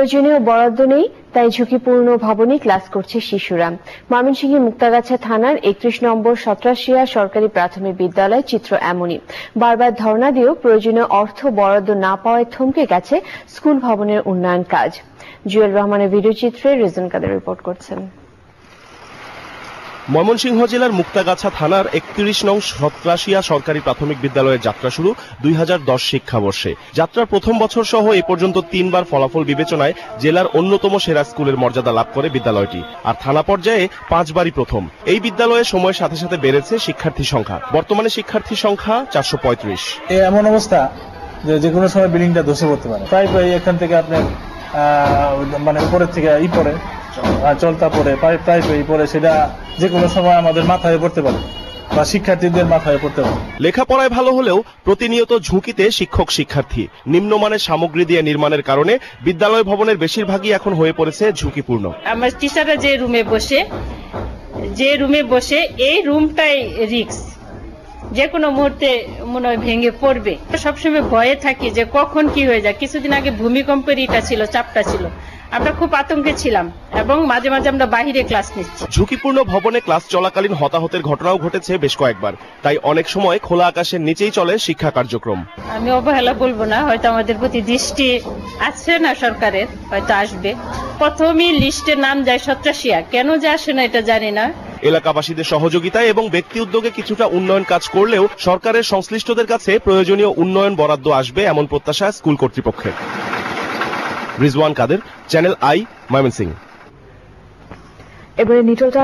প্রয়োজনীয় বরাদ্দ নেই, তাই ঝুঁকিপূর্ণ ভবনে ক্লাস করছে শিশুরা। ময়মনসিংহের মুক্তাগাছা থানার 31 নম্বর সত্রাশিয়া সরকারি প্রাথমিক বিদ্যালয় চিত্র এমনই। বারবার ধর্ণা দিয়েও প্রয়োজনীয় অর্থ বরাদ্দ না পাওয়ায় থমকে গেছে স্কুল ভবনের উন্নয়ন কাজ। জুয়েল রহমানের ভিডিও চিত্রে রিজন কাদের রিপোর্ট করছেন। ময়মনসিংহ জেলার মুক্তাগাছা থানার 31 নং সত্রাশিয়া সরকারি প্রাথমিক বিদ্যালয়ের যাত্রা শুরু 2010 শিক্ষাবর্ষে। যাত্রার প্রথম বছর সহ এ পর্যন্ত 3বার ফলাফল বিবেচনায় জেলার অন্যতম সেরা স্কুলের মর্যাদা লাভ করে বিদ্যালয়টি, আর থানা পর্যায়ে 5বারই প্রথম। এই বিদ্যালয়ে সময়ের সাথে সাথে বেড়েছে শিক্ষার্থী সংখ্যা। বর্তমানে শিক্ষার্থী সংখ্যা 435। এমন অবস্থা যে কোনো সময় বিল্ডিংটা ধসে পড়তে পারে। প্রায় এখান থেকে আপনার মানে উপরের থেকে পড়ে চলতা পড়ে প্রায় পড়ে, সেটা যে কোনো সময় আমাদের মাথায় পড়তে পারে বা শিক্ষার্থীদের মাথায় পড়তে পারে। লেখাপড়ায় ভালো হলেও প্রতিনিয়ত ঝুঁকিতে শিক্ষক শিক্ষার্থী। নিম্নমানের সামগ্রী দিয়ে নির্মাণের কারণে বিদ্যালয় ভবনের বেশিরভাগই এখন হয়ে পড়েছে ঝুঁকিপূর্ণ। আমার টিচাররা যে রুমে বসে এই রুমটাই রিস্ক, যে কোনো মুহূর্তে মনে হয় ভেঙে পড়বে। সবসময় ভয়ে থাকি যে কখন কি হয়ে যায়। কিছুদিন আগে ভূমিকম্পের চাপটা ছিল, আমরা খুব আতঙ্কে ছিলাম এবং মাঝে মাঝে আমরা বাহিরে ক্লাস নিচ্ছি। ঝুঁকিপূর্ণ ভবনে ক্লাস চলাকালীন হতাহতের ঘটনাও ঘটেছে বেশ কয়েকবার। তাই অনেক সময় খোলা আকাশের নিচেই চলে শিক্ষা কার্যক্রম। আমি অবহেলা বলবো না, হয়তো আমাদের প্রতি দৃষ্টি আছে না সরকারের, হয়তো আসবে। প্রথমই লিস্টে নাম যায় সত্রাশিয়া, কেন যে আসে না এটা জানি না। এলাকাবাসীদের সহযোগিতায় এবং ব্যক্তি উদ্যোগে কিছুটা উন্নয়ন কাজ করলেও সরকারের সংশ্লিষ্টদের কাছে প্রয়োজনীয় উন্নয়ন বরাদ্দ আসবে এমন প্রত্যাশা স্কুল কর্তৃপক্ষের। রিজওয়ান কাদের, চ্যানেল আই, ময়মনসিংহ। এবারে নিটলটা